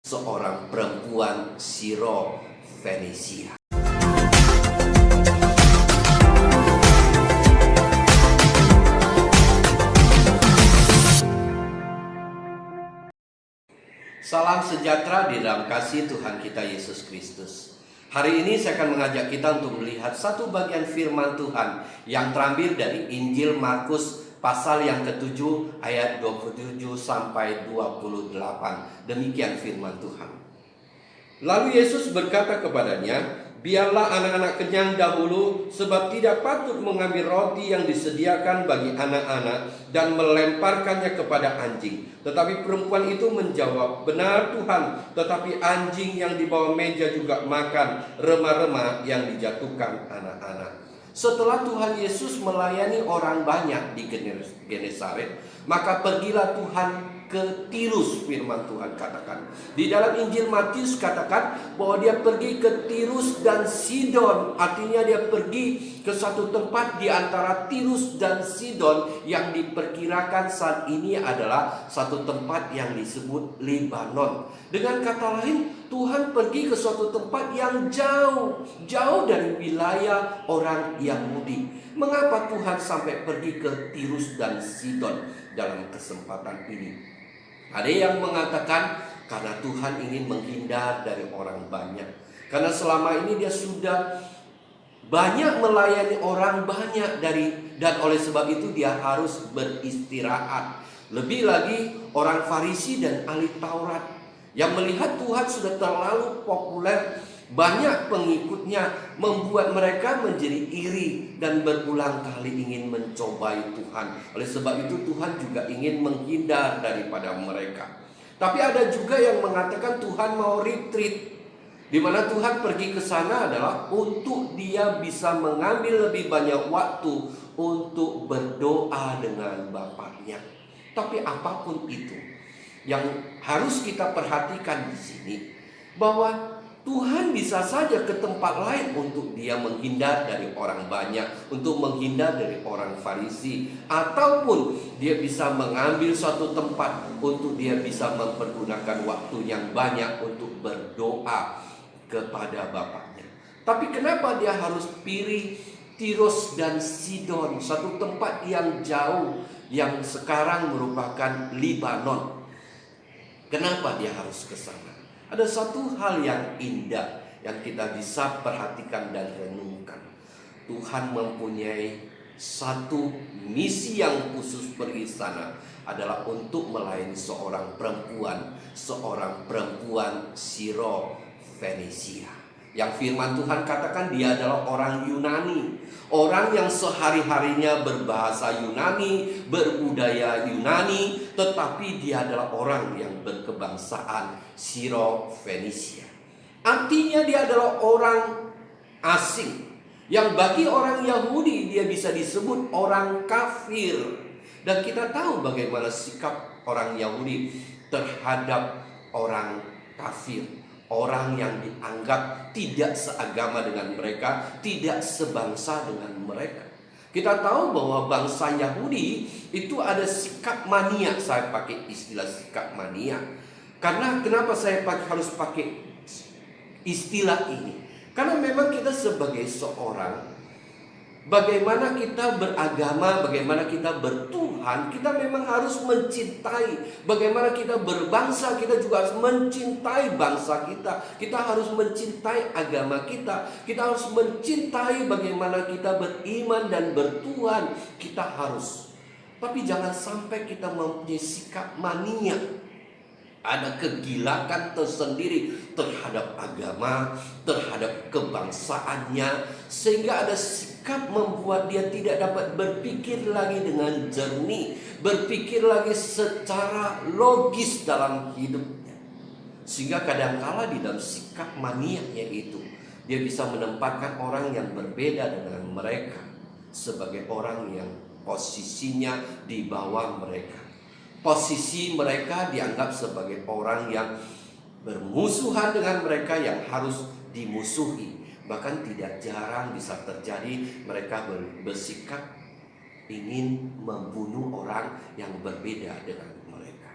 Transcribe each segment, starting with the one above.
seorang perempuan Siro Fenisia. Salam sejahtera di dalam kasih Tuhan kita Yesus Kristus. Hari ini saya akan mengajak kita untuk melihat satu bagian firman Tuhan yang terambil dari Injil Markus pasal yang ke-7 ayat 27 sampai 28. Demikian firman Tuhan. Lalu Yesus berkata kepadanya, "Biarlah anak-anak kenyang dahulu, sebab tidak patut mengambil roti yang disediakan bagi anak-anak dan melemparkannya kepada anjing." Tetapi perempuan itu menjawab, "Benar Tuhan, tetapi anjing yang di bawah meja juga makan remah-remah yang dijatuhkan anak-anak." Setelah Tuhan Yesus melayani orang banyak di Genesaret, maka pergilah Tuhan ke Tirus, firman Tuhan katakan. Di dalam Injil Matius katakan bahwa dia pergi ke Tirus dan Sidon. Artinya dia pergi ke satu tempat di antara Tirus dan Sidon yang diperkirakan saat ini adalah satu tempat yang disebut Lebanon. Dengan kata lain, Tuhan pergi ke suatu tempat yang jauh dari wilayah orang Yahudi. Mengapa Tuhan sampai pergi ke Tirus dan Sidon dalam kesempatan ini? Ada yang mengatakan karena Tuhan ingin menghindar dari orang banyak. Karena selama ini dia sudah banyak melayani orang banyak dan oleh sebab itu dia harus beristirahat. Lebih lagi orang Farisi dan ahli Taurat yang melihat Tuhan sudah terlalu populer, banyak pengikutnya, membuat mereka menjadi iri dan berulang kali ingin mencobai Tuhan. Oleh sebab itu Tuhan juga ingin menghindar daripada mereka. Tapi ada juga yang mengatakan Tuhan mau retreat, di mana Tuhan pergi ke sana adalah untuk dia bisa mengambil lebih banyak waktu untuk berdoa dengan Bapaknya. Tapi apapun itu, yang harus kita perhatikan di sini bahwa Tuhan bisa saja ke tempat lain untuk dia menghindar dari orang banyak, untuk menghindar dari orang Farisi, ataupun dia bisa mengambil suatu tempat untuk dia bisa mempergunakan waktu yang banyak untuk berdoa kepada Bapaknya. Tapi kenapa dia harus pilih Tirus dan Sidon, satu tempat yang jauh yang sekarang merupakan Lebanon? Kenapa dia harus ke sana? Ada satu hal yang indah yang kita bisa perhatikan dan renungkan. Tuhan mempunyai satu misi yang khusus pergi sana, adalah untuk melayani seorang perempuan Siro Fenisia. Yang firman Tuhan katakan dia adalah orang Yunani, orang yang sehari-harinya berbahasa Yunani, berbudaya Yunani, tetapi dia adalah orang yang berkebangsaan Siro Fenisia. Artinya dia adalah orang asing, yang bagi orang Yahudi dia bisa disebut orang kafir. Dan kita tahu bagaimana sikap orang Yahudi terhadap orang kafir, orang yang dianggap tidak seagama dengan mereka, tidak sebangsa dengan mereka. Kita tahu bahwa bangsa Yahudi itu ada sikap mania. Saya pakai istilah sikap mania karena kenapa saya harus pakai istilah ini? Karena memang kita sebagai seorang, bagaimana kita beragama, bagaimana kita bertuhan, kita memang harus mencintai. Bagaimana kita berbangsa, kita juga harus mencintai bangsa kita. Kita harus mencintai agama kita. Kita harus mencintai bagaimana kita beriman dan bertuhan. Kita harus. Tapi jangan sampai kita mempunyai sikap mania. Ada kegilakan tersendiri terhadap agama, terhadap kebangsaannya, sehingga ada sikap membuat dia tidak dapat berpikir lagi dengan jernih, berpikir lagi secara logis dalam hidupnya. Sehingga kadangkala di dalam sikap maniaknya itu, dia bisa menempatkan orang yang berbeda dengan mereka sebagai orang yang posisinya di bawah mereka. Posisi mereka dianggap sebagai orang yang bermusuhan dengan mereka, yang harus dimusuhi. Bahkan tidak jarang bisa terjadi mereka bersikap ingin membunuh orang yang berbeda dengan mereka.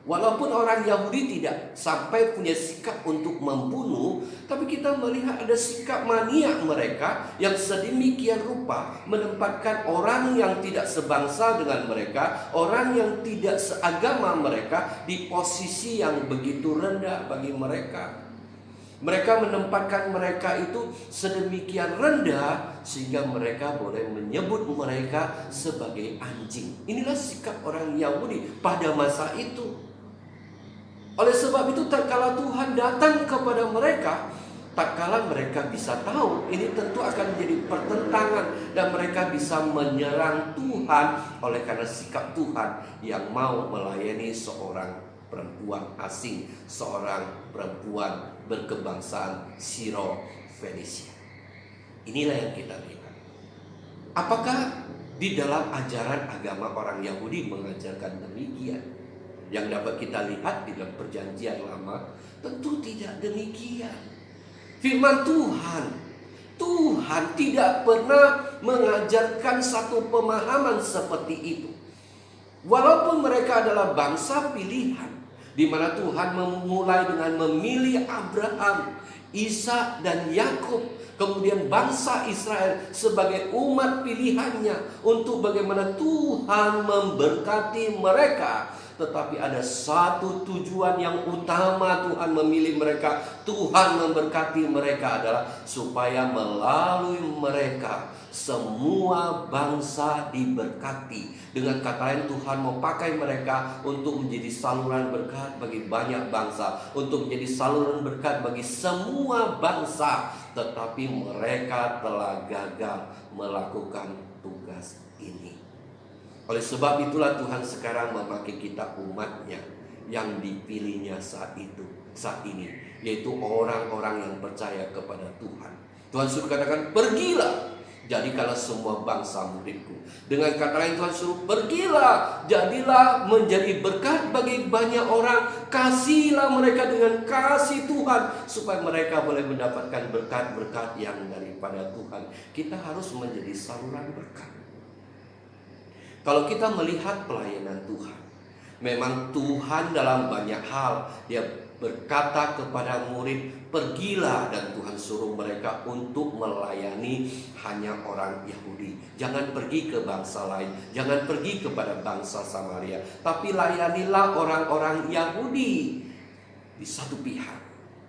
Walaupun orang Yahudi tidak sampai punya sikap untuk membunuh, tapi kita melihat ada sikap mania mereka yang sedemikian rupa menempatkan orang yang tidak sebangsa dengan mereka, orang yang tidak seagama mereka di posisi yang begitu rendah bagi mereka. Mereka menempatkan mereka itu sedemikian rendah sehingga mereka boleh menyebut mereka sebagai anjing. Inilah sikap orang Yahudi pada masa itu. Oleh sebab itu tatkala Tuhan datang kepada mereka, tatkala mereka bisa tahu ini tentu akan menjadi pertentangan dan mereka bisa menyerang Tuhan oleh karena sikap Tuhan yang mau melayani seorang perempuan asing, seorang perempuan berkebangsaan Siro-Fenisia. Inilah yang kita lihat. Apakah di dalam ajaran agama orang Yahudi mengajarkan demikian? Yang dapat kita lihat di dalam perjanjian lama, tentu tidak demikian. Firman Tuhan tidak pernah mengajarkan satu pemahaman seperti itu. Walaupun mereka adalah bangsa pilihan, di mana Tuhan memulai dengan memilih Abraham, Ishak dan Yakub, kemudian bangsa Israel sebagai umat pilihannya untuk bagaimana Tuhan memberkati mereka. Tetapi ada satu tujuan yang utama Tuhan memilih mereka, Tuhan memberkati mereka adalah supaya melalui mereka semua bangsa diberkati. Dengan kata lain, Tuhan mau pakai mereka untuk menjadi saluran berkat bagi banyak bangsa, untuk menjadi saluran berkat bagi semua bangsa. Tetapi mereka telah gagal melakukan tugas ini. Oleh sebab itulah Tuhan sekarang memakai kita umatnya yang dipilihnya saat ini, yaitu orang-orang yang percaya kepada Tuhan. Tuhan suruh katakan, pergilah, jadikanlah semua bangsa muridku. Dengan kata lain Tuhan suruh, pergilah, jadilah menjadi berkat bagi banyak orang. Kasihilah mereka dengan kasih Tuhan, supaya mereka boleh mendapatkan berkat-berkat yang daripada Tuhan. Kita harus menjadi saluran berkat. Kalau kita melihat pelayanan Tuhan, memang Tuhan dalam banyak hal Dia berkata kepada murid, pergilah, dan Tuhan suruh mereka untuk melayani hanya orang Yahudi. Jangan pergi ke bangsa lain, jangan pergi kepada bangsa Samaria, tapi layanilah orang-orang Yahudi di satu pihak.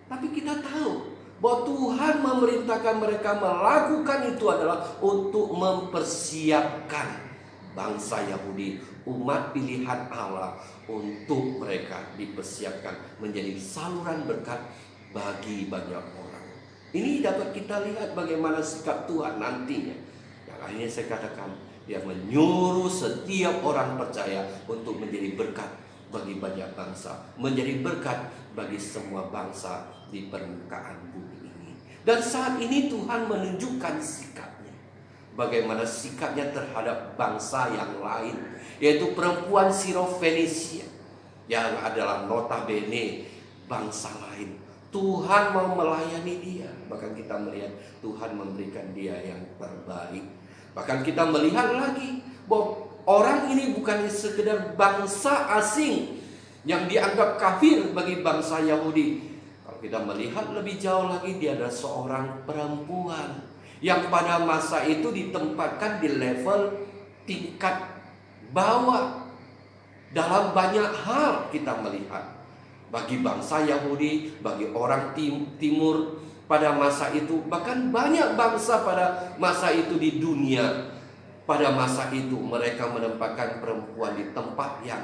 Tapi kita tahu bahwa Tuhan memerintahkan mereka melakukan itu adalah untuk mempersiapkan bangsa Yahudi, umat pilihan Allah, untuk mereka dipersiapkan menjadi saluran berkat bagi banyak orang. Ini dapat kita lihat bagaimana sikap Tuhan nantinya. Yang akhirnya saya katakan, Dia menyuruh setiap orang percaya untuk menjadi berkat bagi banyak bangsa, menjadi berkat bagi semua bangsa di permukaan bumi ini. Dan saat ini Tuhan menunjukkan sikapnya. Bagaimana sikapnya terhadap bangsa yang lain, yaitu perempuan Siro-Fenisia yang adalah notabene bangsa lain. Tuhan mau melayani dia. Bahkan kita melihat Tuhan memberikan dia yang terbaik. Bahkan kita melihat lagi bahwa orang ini bukan sekedar bangsa asing yang dianggap kafir bagi bangsa Yahudi. Kalau kita melihat lebih jauh lagi, dia adalah seorang perempuan yang pada masa itu ditempatkan di level tingkat bawah. Dalam banyak hal kita melihat, bagi bangsa Yahudi, bagi orang timur pada masa itu, bahkan banyak bangsa pada masa itu di dunia, pada masa itu mereka menempatkan perempuan di tempat yang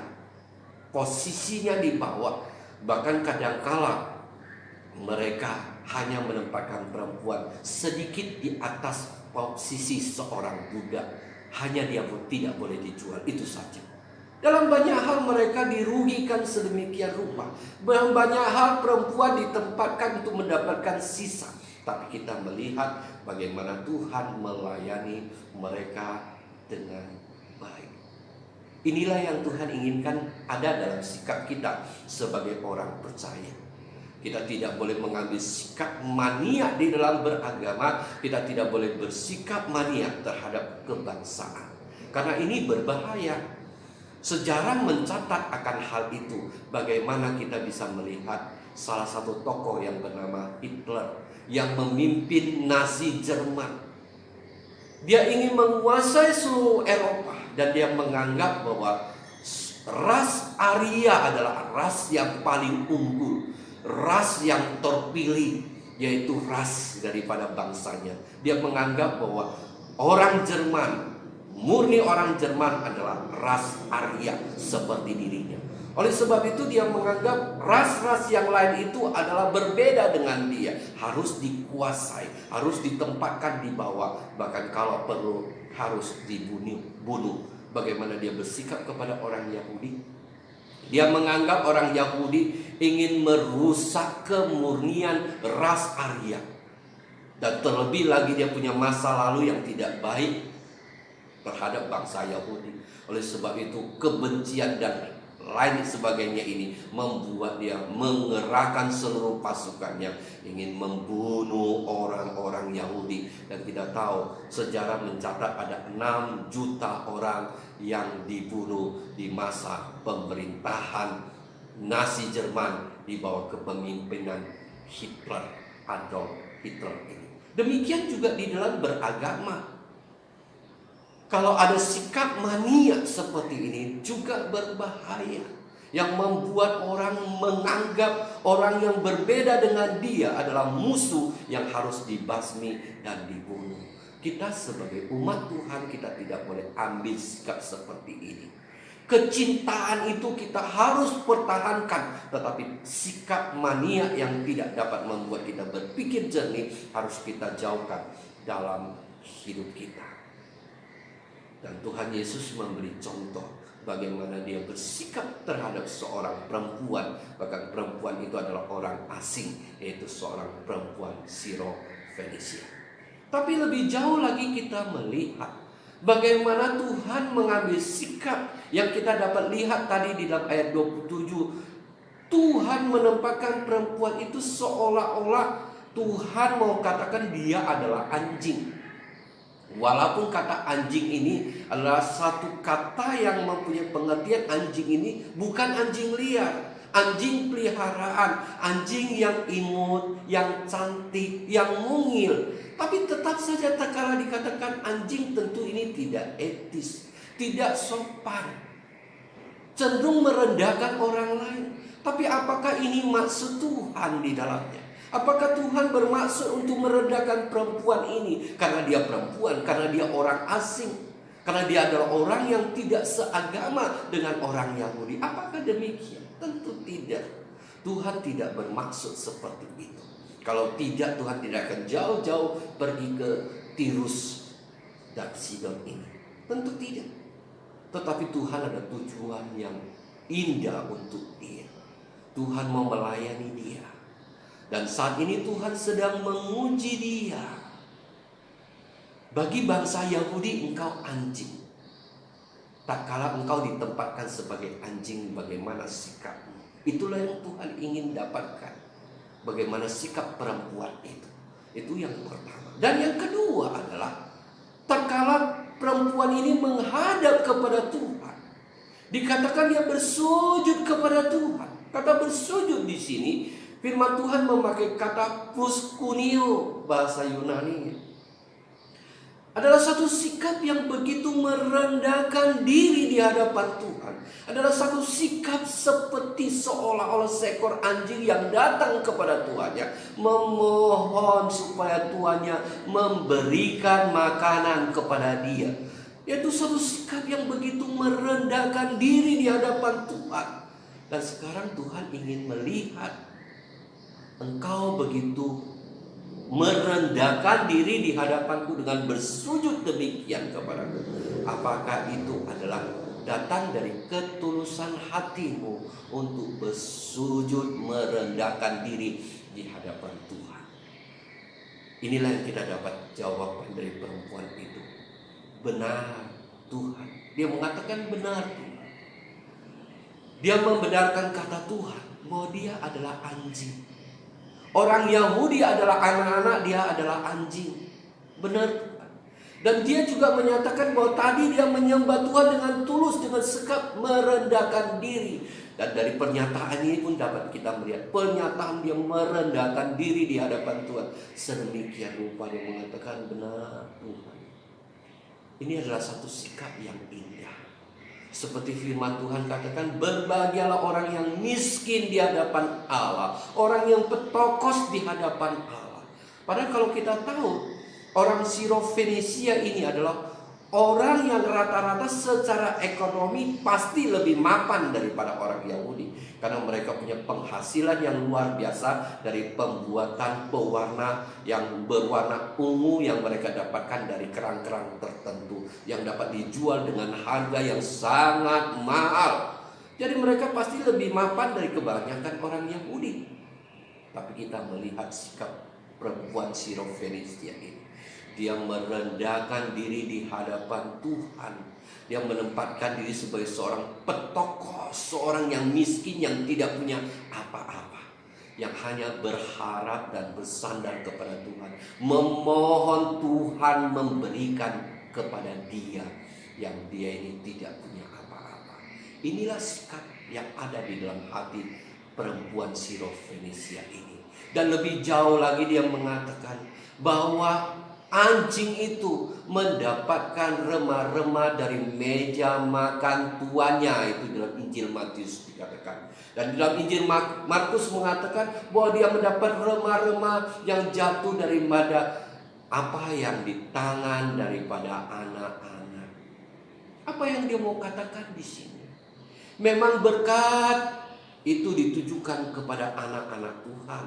posisinya di bawah. Bahkan kadangkala mereka hanya menempatkan perempuan sedikit di atas posisi seorang budak. Hanya dia pun tidak boleh dijual, itu saja. Dalam banyak hal mereka dirugikan sedemikian rupa. Dalam banyak hal perempuan ditempatkan untuk mendapatkan sisa. Tapi kita melihat bagaimana Tuhan melayani mereka dengan baik. Inilah yang Tuhan inginkan ada dalam sikap kita sebagai orang percaya. Kita tidak boleh mengambil sikap mania di dalam beragama. Kita tidak boleh bersikap mania terhadap kebangsaan, karena ini berbahaya. Sejarah mencatat akan hal itu. Bagaimana kita bisa melihat salah satu tokoh yang bernama Hitler yang memimpin Nazi Jerman. Dia ingin menguasai seluruh Eropa dan dia menganggap bahwa ras Arya adalah ras yang paling unggul, ras yang terpilih, yaitu ras daripada bangsanya. Dia menganggap bahwa orang Jerman, murni orang Jerman adalah ras Arya seperti dirinya. Oleh sebab itu dia menganggap ras-ras yang lain itu adalah berbeda dengan dia, harus dikuasai, harus ditempatkan di bawah, bahkan kalau perlu harus dibunuh. Bagaimana dia bersikap kepada orang Yahudi? Dia menganggap orang Yahudi ingin merusak kemurnian ras Arya. Dan terlebih lagi dia punya masa lalu yang tidak baik terhadap bangsa Yahudi. Oleh sebab itu kebencian dan lain sebagainya ini membuat dia mengerahkan seluruh pasukannya ingin membunuh orang-orang Yahudi. Dan kita tahu sejarah mencatat ada 6 juta orang yang dibunuh di masa pemerintahan Nazi Jerman di bawah kepemimpinan Hitler, Adolf Hitler ini. Demikian juga di dalam beragama. Kalau ada sikap mania seperti ini juga berbahaya, yang membuat orang menganggap orang yang berbeda dengan dia adalah musuh yang harus dibasmi dan dibunuh. Kita sebagai umat Tuhan, kita tidak boleh ambil sikap seperti ini. Kecintaan itu kita harus pertahankan, tetapi sikap mania yang tidak dapat membuat kita berpikir jernih harus kita jauhkan dalam hidup kita. Dan Tuhan Yesus memberi contoh bagaimana dia bersikap terhadap seorang perempuan. Bahkan perempuan itu adalah orang asing, yaitu seorang perempuan Siro-Fenisia. Tapi lebih jauh lagi kita melihat bagaimana Tuhan mengambil sikap yang kita dapat lihat tadi di dalam ayat 27. Tuhan menempatkan perempuan itu seolah-olah Tuhan mau katakan dia adalah anjing. Walaupun kata anjing ini adalah satu kata yang mempunyai pengertian anjing ini bukan anjing liar, anjing peliharaan, anjing yang imut, yang cantik, yang mungil. Tapi tetap saja tatkala dikatakan anjing, tentu ini tidak etis, tidak sopan, cenderung merendahkan orang lain. Tapi apakah ini maksud Tuhan di dalamnya? Apakah Tuhan bermaksud untuk merendahkan perempuan ini karena dia perempuan, karena dia orang asing, karena dia adalah orang yang tidak seagama dengan orang Yahudi? Apakah demikian? Tentu tidak. Tuhan tidak bermaksud seperti itu. Kalau tidak, Tuhan tidak akan jauh-jauh pergi ke Tirus dan Sidon ini. Tentu tidak. Tetapi Tuhan ada tujuan yang indah untuk dia. Tuhan mau melayani dia. Dan saat ini Tuhan sedang menguji dia. Bagi bangsa Yahudi engkau anjing. Tak kala engkau ditempatkan sebagai anjing, bagaimana sikapmu? Itulah yang Tuhan ingin dapatkan. Bagaimana sikap perempuan itu. Itu yang pertama. Dan yang kedua adalah tak kala perempuan ini menghadap kepada Tuhan, dikatakan dia bersujud kepada Tuhan. Kata bersujud di sini, firman Tuhan memakai kata proskuneo, bahasa Yunani. Adalah satu sikap yang begitu merendahkan diri di hadapan Tuhan. Adalah satu sikap seperti seolah-olah seekor anjing yang datang kepada tuannya, memohon supaya tuannya memberikan makanan kepada dia. Yaitu satu sikap yang begitu merendahkan diri di hadapan Tuhan. Dan sekarang Tuhan ingin melihat engkau begitu merendahkan diri di hadapanku dengan bersujud demikian kepadaku. Apakah itu adalah datang dari ketulusan hatimu untuk bersujud merendahkan diri di hadapan Tuhan? Inilah yang kita dapat jawaban dari perempuan itu. Benar Tuhan. Dia mengatakan benar Tuhan. Dia membenarkan kata Tuhan bahwa dia adalah anjing. Orang Yahudi adalah anak-anak, dia adalah anjing. Benar Tuhan. Dan dia juga menyatakan bahwa tadi dia menyembah Tuhan dengan tulus, dengan sikap merendahkan diri. Dan dari pernyataan ini pun dapat kita melihat pernyataan dia merendahkan diri di hadapan Tuhan. Sedemikian rupa dia mengatakan, benar Tuhan. Ini adalah satu sikap yang indah. Seperti firman Tuhan katakan, berbahagialah orang yang miskin di hadapan Allah, orang yang petokos di hadapan Allah. Padahal kalau kita tahu, orang Sirofenisia ini adalah orang yang rata-rata secara ekonomi pasti lebih mapan daripada orang Yahudi. Karena mereka punya penghasilan yang luar biasa dari pembuatan pewarna yang berwarna ungu yang mereka dapatkan dari kerang-kerang tertentu, yang dapat dijual dengan harga yang sangat mahal. Jadi mereka pasti lebih mapan dari kebanyakan orang Yahudi. Tapi kita melihat sikap perempuan Sirofenisia ini. Dia merendahkan diri di hadapan Tuhan. Dia menempatkan diri sebagai seorang petokos, seorang yang miskin, yang tidak punya apa-apa, yang hanya berharap dan bersandar kepada Tuhan, memohon Tuhan memberikan kepada dia yang dia ini tidak punya apa-apa. Inilah sikap yang ada di dalam hati perempuan Sirofenisia ini. Dan lebih jauh lagi dia mengatakan bahwa anjing itu mendapatkan remah-remah dari meja makan tuannya. Itu dalam Injil Matius dikatakan. Dan dalam Injil Markus mengatakan bahwa dia mendapat remah-remah yang jatuh daripada apa yang di tangan daripada anak-anak. Apa yang dia mau katakan di sini? Memang berkat itu ditujukan kepada anak-anak Tuhan.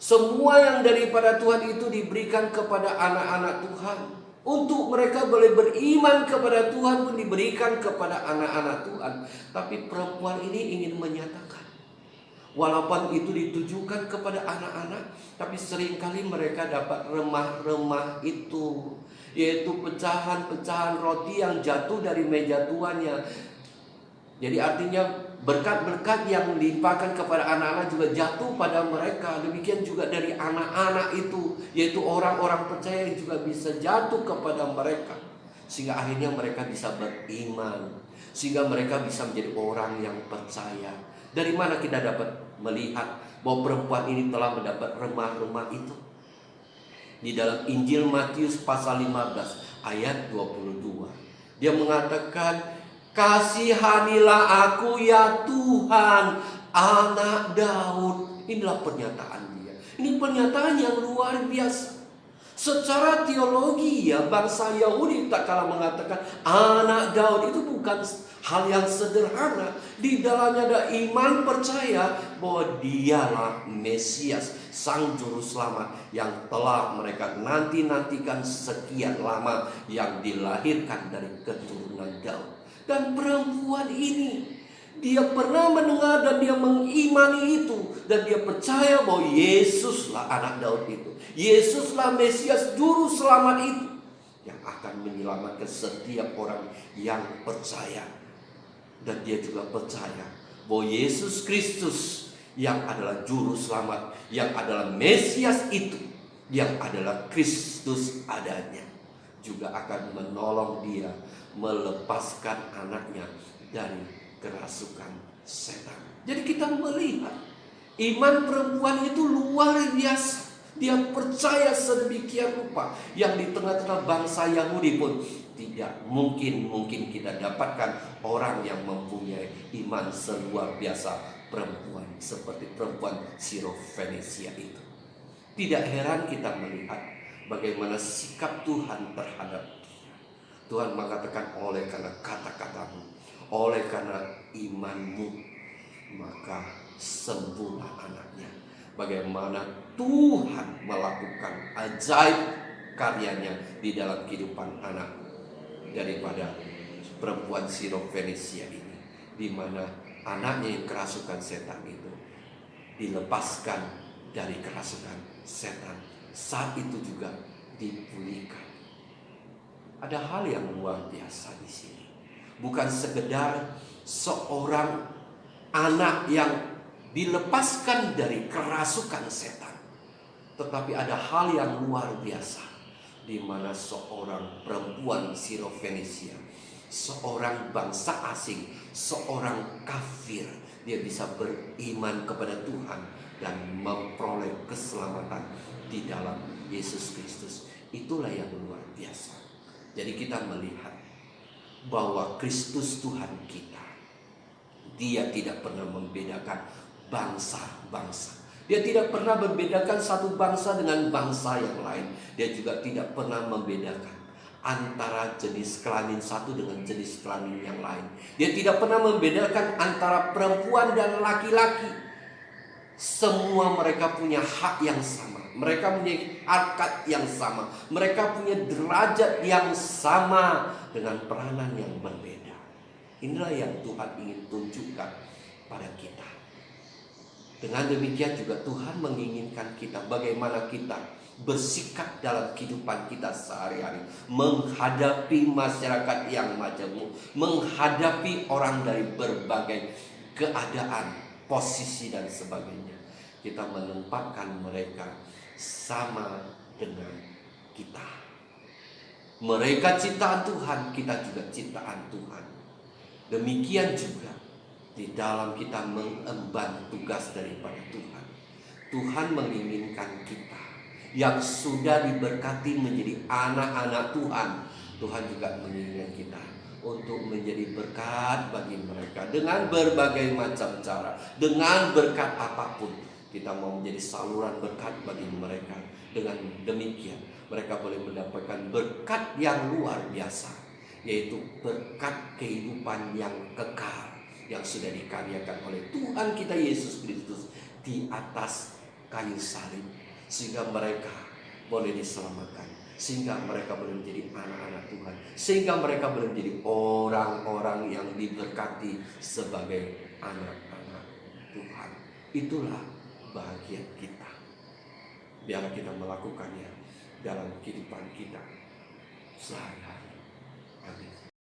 Semua yang daripada Tuhan itu diberikan kepada anak-anak Tuhan. Untuk mereka boleh beriman kepada Tuhan pun diberikan kepada anak-anak Tuhan. Tapi perempuan ini ingin menyatakan, walaupun itu ditujukan kepada anak-anak, tapi seringkali mereka dapat remah-remah itu, yaitu pecahan-pecahan roti yang jatuh dari meja tuannya. Jadi artinya berkat-berkat yang dilimpahkan kepada anak-anak juga jatuh pada mereka. Demikian juga dari anak-anak itu, yaitu orang-orang percaya yang juga bisa jatuh kepada mereka. Sehingga akhirnya mereka bisa beriman, sehingga mereka bisa menjadi orang yang percaya. Dari mana kita dapat melihat bahwa perempuan ini telah mendapat remah-remah itu? Di dalam Injil Matius pasal 15 ayat 22. Dia mengatakan, kasihanilah aku ya Tuhan, anak Daud. Inilah pernyataan dia. Ini pernyataan yang luar biasa. Secara teologi ya, bangsa Yahudi tak kalah mengatakan anak Daud itu bukan hal yang sederhana. Di dalamnya ada iman percaya bahwa dialah Mesias, Sang Juru Selamat yang telah mereka nantikan sekian lama, yang dilahirkan dari keturunan Daud. Dan perempuan ini, dia pernah mendengar dan dia mengimani itu. Dan dia percaya bahwa Yesuslah anak Daud itu. Yesuslah Mesias Juru Selamat itu, yang akan menyelamatkan setiap orang yang percaya. Dan dia juga percaya bahwa Yesus Kristus yang adalah Juru Selamat, yang adalah Mesias itu, yang adalah Kristus adanya, juga akan menolong dia melepaskan anaknya dari kerasukan setan. Jadi kita melihat iman perempuan itu luar biasa. Dia percaya sedemikian rupa yang di tengah-tengah bangsa Yahudi pun tidak mungkin kita dapatkan orang yang mempunyai iman seluar biasa perempuan seperti perempuan Sirofenisia itu. Tidak heran kita melihat bagaimana sikap Tuhan terhadap Tuhan mengatakan, oleh karena kata-katamu, oleh karena imanmu, maka sembuhlah anaknya. Bagaimana Tuhan melakukan ajaib karyanya di dalam kehidupan anak daripada perempuan Sirofenisia ini, di mana anaknya yang kerasukan setan itu dilepaskan dari kerasukan setan. Saat itu juga dipulihkan. Ada hal yang luar biasa di sini. Bukan sekedar seorang anak yang dilepaskan dari kerasukan setan, tetapi ada hal yang luar biasa. di mana seorang perempuan Sirofenisia, seorang bangsa asing, seorang kafir, dia bisa beriman kepada Tuhan dan memperoleh keselamatan di dalam Yesus Kristus. Itulah yang luar biasa. Jadi kita melihat bahwa Kristus Tuhan kita, dia tidak pernah membedakan bangsa-bangsa. Dia tidak pernah membedakan satu bangsa dengan bangsa yang lain. Dia juga tidak pernah membedakan antara jenis kelamin satu dengan jenis kelamin yang lain. Dia tidak pernah membedakan antara perempuan dan laki-laki. Semua mereka punya hak yang sama. Mereka punya harkat yang sama. Mereka punya derajat yang sama dengan peranan yang berbeda. Inilah yang Tuhan ingin tunjukkan pada kita. Dengan demikian juga Tuhan menginginkan kita bagaimana kita bersikap dalam kehidupan kita sehari-hari, menghadapi masyarakat yang majemuk, menghadapi orang dari berbagai keadaan, posisi dan sebagainya. Kita menempatkan mereka sama dengan kita. Mereka ciptaan Tuhan, kita juga ciptaan Tuhan. Demikian juga di dalam kita mengemban tugas daripada Tuhan. Tuhan menginginkan kita yang sudah diberkati menjadi anak-anak Tuhan. Tuhan juga menginginkan kita untuk menjadi berkat bagi mereka dengan berbagai macam cara. Dengan berkat apapun, kita mau menjadi saluran berkat bagi mereka. Dengan demikian mereka boleh mendapatkan berkat yang luar biasa, yaitu berkat kehidupan yang kekal yang sudah dikaryakan oleh Tuhan kita Yesus Kristus di atas kayu salib, sehingga mereka boleh diselamatkan, sehingga mereka boleh menjadi anak-anak Tuhan, sehingga mereka boleh menjadi orang-orang yang diberkati sebagai anak-anak Tuhan. Itulah bahagia kita. Biarlah kita melakukannya dalam kehidupan kita sehari-hari. Amin.